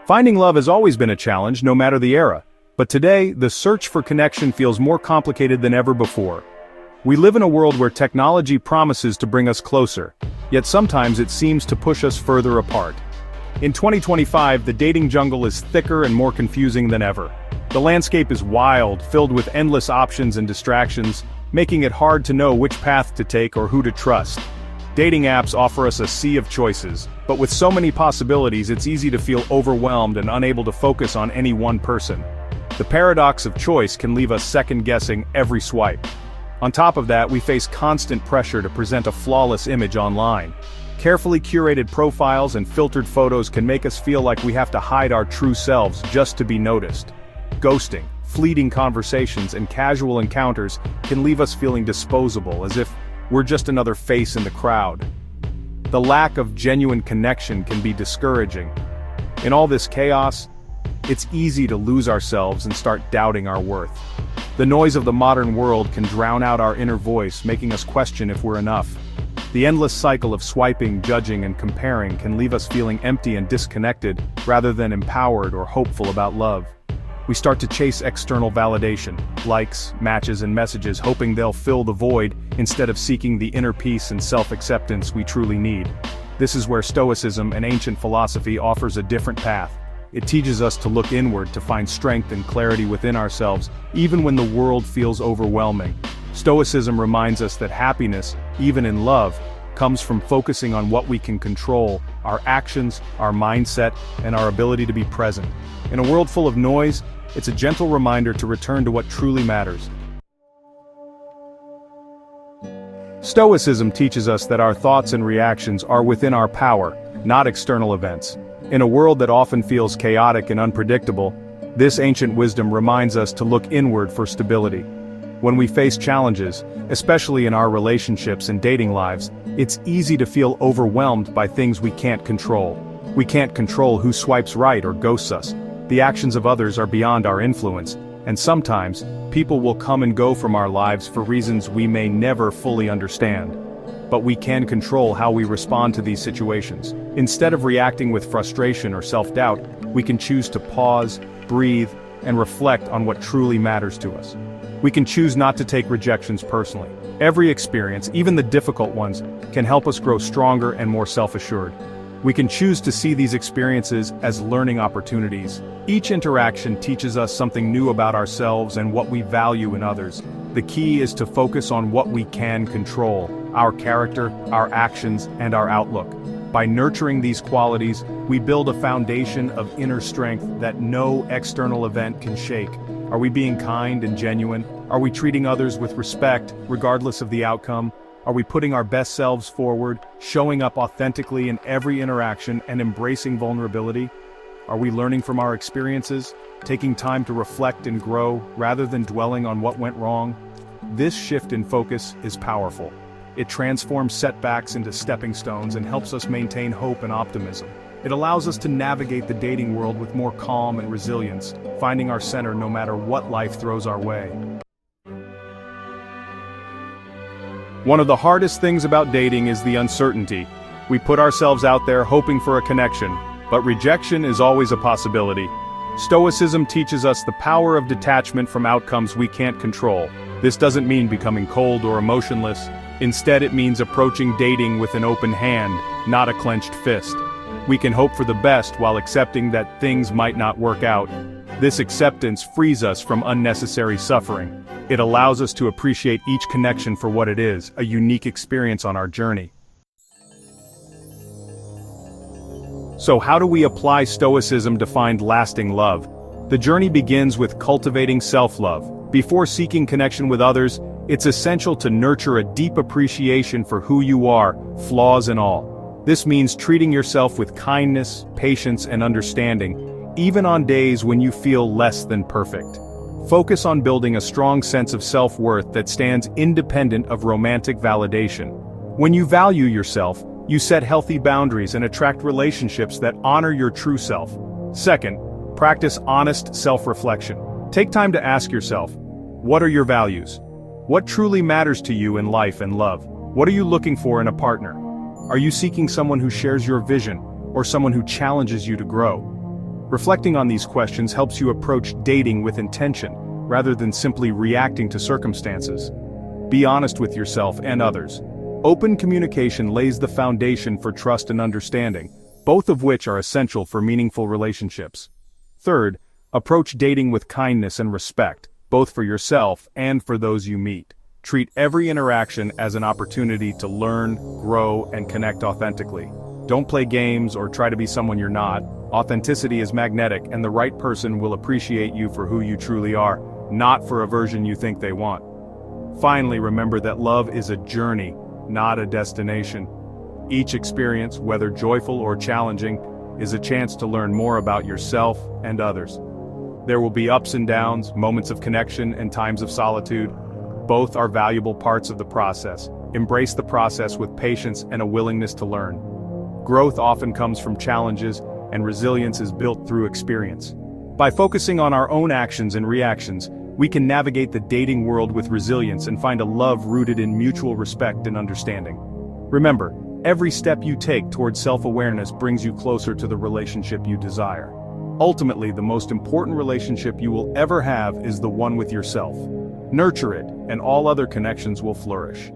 Finding love has always been a challenge, no matter the era. But today, the search for connection feels more complicated than ever before. We live in a world where technology promises to bring us closer, yet sometimes it seems to push us further apart. In 2025, the dating jungle is thicker and more confusing than ever. The landscape is wild, filled with endless options and distractions, making it hard to know which path to take or who to trust. Dating apps offer us a sea of choices, but with so many possibilities, it's easy to feel overwhelmed and unable to focus on any one person. The paradox of choice can leave us second-guessing every swipe. On top of that, we face constant pressure to present a flawless image online. Carefully curated profiles and filtered photos can make us feel like we have to hide our true selves just to be noticed. Ghosting, fleeting conversations, and casual encounters can leave us feeling disposable, as if we're just another face in the crowd. The lack of genuine connection can be discouraging. In all this chaos, it's easy to lose ourselves and start doubting our worth. The noise of the modern world can drown out our inner voice, making us question if we're enough. The endless cycle of swiping, judging, and comparing can leave us feeling empty and disconnected, rather than empowered or hopeful about love. We start to chase external validation, likes, matches, and messages, hoping they'll fill the void, instead of seeking the inner peace and self-acceptance we truly need. This is where Stoicism, an ancient philosophy, offers a different path. It teaches us to look inward to find strength and clarity within ourselves, even when the world feels overwhelming. Stoicism reminds us that happiness, even in love, comes from focusing on what we can control: our actions, our mindset, and our ability to be present. In a world full of noise, it's a gentle reminder to return to what truly matters. Stoicism teaches us that our thoughts and reactions are within our power, not external events. In a world that often feels chaotic and unpredictable, this ancient wisdom reminds us to look inward for stability. When we face challenges, especially in our relationships and dating lives, it's easy to feel overwhelmed by things we can't control. We can't control who swipes right or ghosts us. The actions of others are beyond our influence, and sometimes, people will come and go from our lives for reasons we may never fully understand. But we can control how we respond to these situations. Instead of reacting with frustration or self-doubt, we can choose to pause, breathe, and reflect on what truly matters to us. We can choose not to take rejections personally. Every experience, even the difficult ones, can help us grow stronger and more self-assured. We can choose to see these experiences as learning opportunities. Each interaction teaches us something new about ourselves and what we value in others. The key is to focus on what we can control: our character, our actions, and our outlook. By nurturing these qualities, we build a foundation of inner strength that no external event can shake. Are we being kind and genuine? Are we treating others with respect, regardless of the outcome? Are we putting our best selves forward, showing up authentically in every interaction, and embracing vulnerability? Are we learning from our experiences, taking time to reflect and grow, rather than dwelling on what went wrong? This shift in focus is powerful. It transforms setbacks into stepping stones and helps us maintain hope and optimism. It allows us to navigate the dating world with more calm and resilience, finding our center no matter what life throws our way. One of the hardest things about dating is the uncertainty. We put ourselves out there hoping for a connection, but rejection is always a possibility. Stoicism teaches us the power of detachment from outcomes we can't control. This doesn't mean becoming cold or emotionless. Instead, it means approaching dating with an open hand, not a clenched fist. We can hope for the best while accepting that things might not work out. This acceptance frees us from unnecessary suffering. It allows us to appreciate each connection for what it is, a unique experience on our journey. So how do we apply Stoicism to find lasting love? The journey begins with cultivating self-love. Before seeking connection with others, it's essential to nurture a deep appreciation for who you are, flaws and all. This means treating yourself with kindness, patience, and understanding, even on days when you feel less than perfect. Focus on building a strong sense of self-worth that stands independent of romantic validation. When you value yourself, you set healthy boundaries and attract relationships that honor your true self. Second, practice honest self-reflection. Take time to ask yourself, what are your values? What truly matters to you in life and love? What are you looking for in a partner? Are you seeking someone who shares your vision, or someone who challenges you to grow? Reflecting on these questions helps you approach dating with intention, rather than simply reacting to circumstances. Be honest with yourself and others. Open communication lays the foundation for trust and understanding, both of which are essential for meaningful relationships. Third, approach dating with kindness and respect, both for yourself and for those you meet. Treat every interaction as an opportunity to learn, grow, and connect authentically. Don't play games or try to be someone you're not. Authenticity is magnetic, and the right person will appreciate you for who you truly are, not for a version you think they want. Finally, remember that love is a journey, not a destination. Each experience, whether joyful or challenging, is a chance to learn more about yourself and others. There will be ups and downs, moments of connection, and times of solitude. Both are valuable parts of the process. Embrace the process with patience and a willingness to learn. Growth often comes from challenges, and resilience is built through experience. By focusing on our own actions and reactions, we can navigate the dating world with resilience and find a love rooted in mutual respect and understanding. Remember, every step you take towards self-awareness brings you closer to the relationship you desire. Ultimately, the most important relationship you will ever have is the one with yourself. Nurture it, and all other connections will flourish.